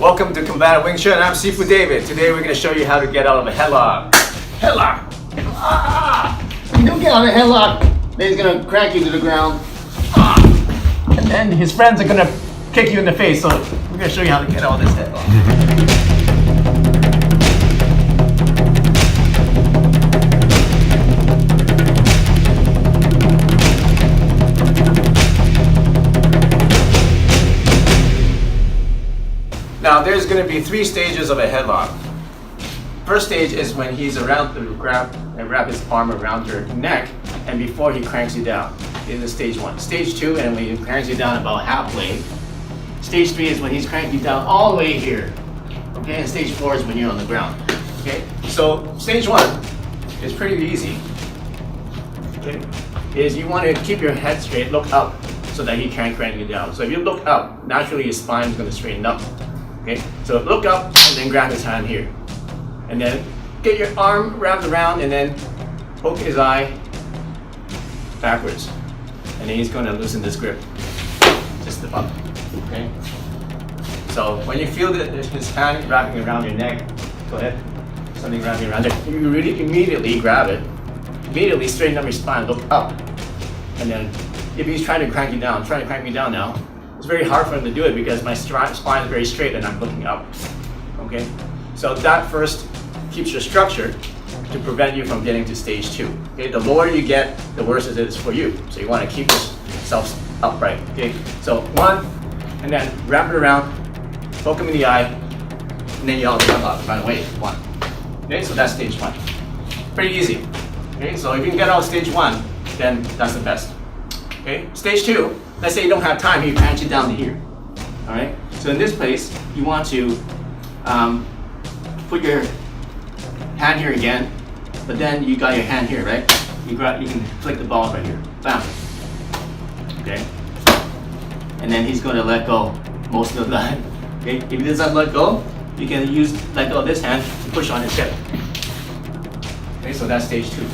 Welcome to Combative Wing Chun. I'm Sifu David. Today we're going to show you how to get out of a headlock. Headlock! You don't get out of a headlock, then he's gonna crank you to the ground. And then his friends are going to kick you in the face. So we're going to show you how to get out of this headlock. Now there's going to be 3 stages of a headlock. First stage is when he's around to wrap his arm around your neck and before he cranks you down. This is stage 1. Stage 2, and when he cranks you down about halfway. Stage 3 is when he's cranking you down all the way here. Okay, and stage 4 is when you're on the ground. Okay, so stage 1 is pretty easy. Okay, is you want to keep your head straight, look up so that he can't crank you down. So if you look up, naturally your spine is going to straighten up. Okay, so look up and then grab his hand here. And then get your arm wrapped around and then poke his eye backwards. And then he's going to loosen this grip. Just the up. Okay? So when you feel that his hand wrapping around your neck, go ahead. Something wrapping around it. You really immediately grab it. Immediately straighten up your spine, look up. And then if he's trying to crank you down, trying to crank me down now, it's very hard for him to do it because my spine is very straight and I'm looking up. Okay? So that first keeps your structure to prevent you from getting to stage 2. Okay? The lower you get, the worse it is for you. So you want to keep yourself upright. Okay? So 1, and then wrap it around, poke him in the eye, and then you all jump out right away. 1. Okay? So that's stage 1. Pretty easy. Okay? So if you can get out of stage 1, then that's the best. Okay? Stage 2, let's say you don't have time, he cranks you down to here. Alright? So in this place, you want to put your hand here again, but then you got your hand here, right? You can flick the balls right here. Bam. Okay? And then he's going to let go most of the time. Okay? If he doesn't let go, you can let go of this hand to push on his hip. Okay, so that's stage 2.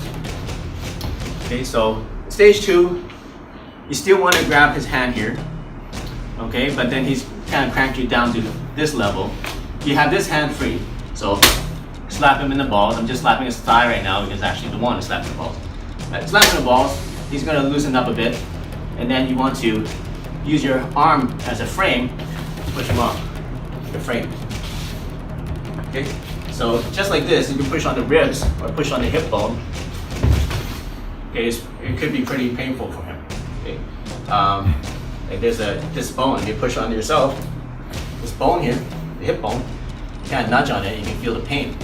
Okay, so stage 2, you still want to grab his hand here, okay, but then he's kind of cranked you down to this level. You have this hand free, so slap him in the balls. I'm just slapping his thigh right now because actually the one is slapping the balls. Right, slapping the balls, he's going to loosen up a bit, and then you want to use your arm as a frame to push him off the frame. Okay, so just like this, you can push on the ribs or push on the hip bone. Okay, it could be pretty painful for him. Okay. Like there's this bone, you push on yourself, this bone here, the hip bone, you kind of nudge on it, you can feel the pain.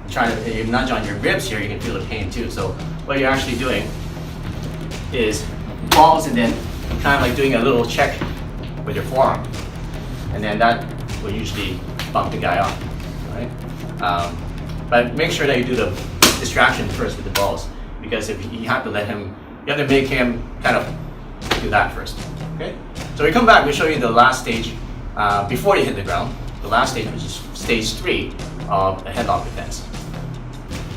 If you nudge on your ribs here, you can feel the pain too. So what you're actually doing is balls and then kind of like doing a little check with your forearm. And then that will usually bump the guy off, right? But make sure that you do the distraction first with the balls, because if you have to make him kind of do that first. Okay? So we come back, we show you the last stage before you hit the ground. The last stage, which is stage 3 of a headlock defense.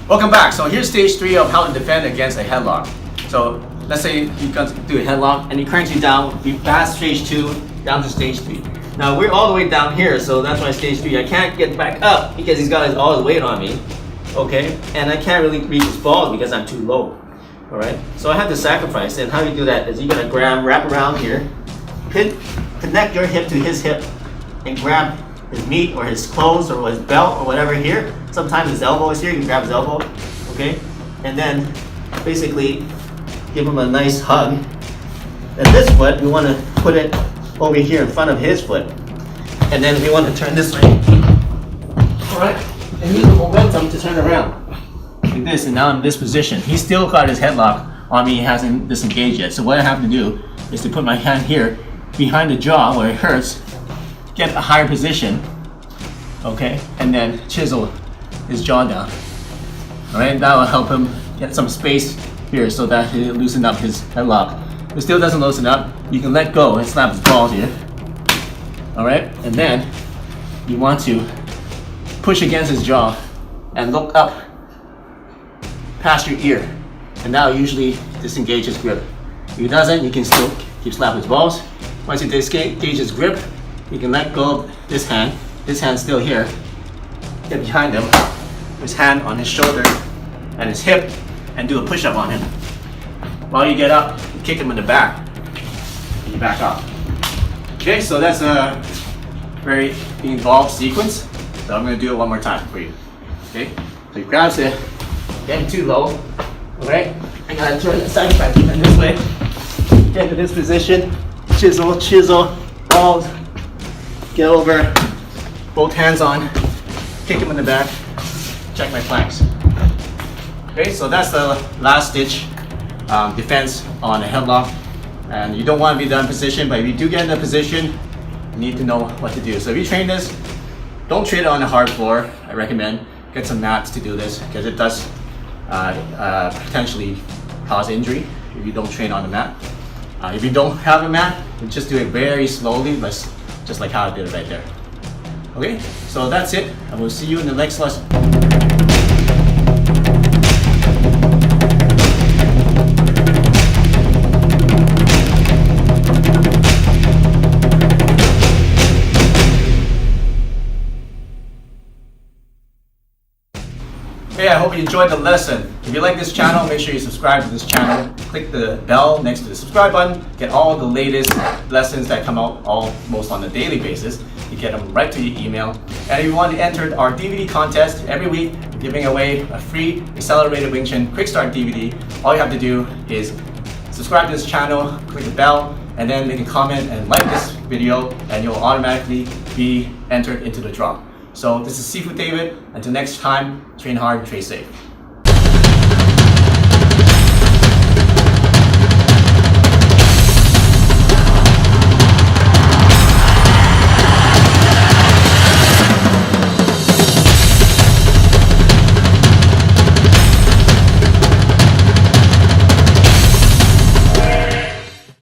Welcome back. So here's stage 3 of how to defend against a headlock. So let's say you can do a headlock and he cranks you down. You pass stage 2 down to stage 3. Now we're all the way down here, so that's why stage 3. I can't get back up because he's got all his weight on me. Okay? And I can't really reach his balls because I'm too low. Alright, so I have to sacrifice, and how you do that is you're going to wrap around here, connect your hip to his hip, and grab his meat or his clothes or his belt or whatever here. Sometimes his elbow is here, you can grab his elbow, okay? And then basically give him a nice hug. And this foot, we want to put it over here in front of his foot. And then we want to turn this way. Alright, and use the momentum to turn around. Like this, and now in this position. He's still got his headlock on me, he hasn't disengaged yet. So what I have to do is to put my hand here behind the jaw where it hurts, get a higher position, okay, and then chisel his jaw down. Alright, that will help him get some space here so that he'll loosen up his headlock. If it still doesn't loosen up, you can let go and slap his balls here. Alright, and then you want to push against his jaw and look up past your ear, and that will usually disengage his grip. If he doesn't, you can still keep slapping his balls. Once you disengage his grip, you can let go of this hand his hand's still here, get behind him, his hand on his shoulder and his hip, and do a push-up on him. While you get up, you kick him in the back, and you back off. Okay, so that's a very involved sequence. So I'm gonna do it one more time for you. Okay, so he grabs it, get him too low. Alright, I gotta turn the side back and this way. Get into this position, chisel, balls, get over, both hands on, kick him in the back, check my flanks. Okay, so that's the last ditch defense on a headlock. And you don't want to be done in position, but if you do get in the position, you need to know what to do. So if you train this, don't train it on a hard floor. I recommend get some mats to do this because it does potentially cause injury if you don't train on the mat. If you don't have a mat, you just do it very slowly, just like how I did it right there. Okay, so that's it. I will see you in the next lesson. Hey, I hope you enjoyed the lesson. If you like this channel, make sure you subscribe to this channel. Click the bell next to the subscribe button. Get all the latest lessons that come out almost on a daily basis. You get them right to your email. And if you want to enter our DVD contest, every week we're giving away a free Accelerated Wing Chun Quick Start DVD. All you have to do is subscribe to this channel, click the bell, and then make a comment and like this video, and you'll automatically be entered into the draw. So this is Seafood David. Until next time, train hard, train safe.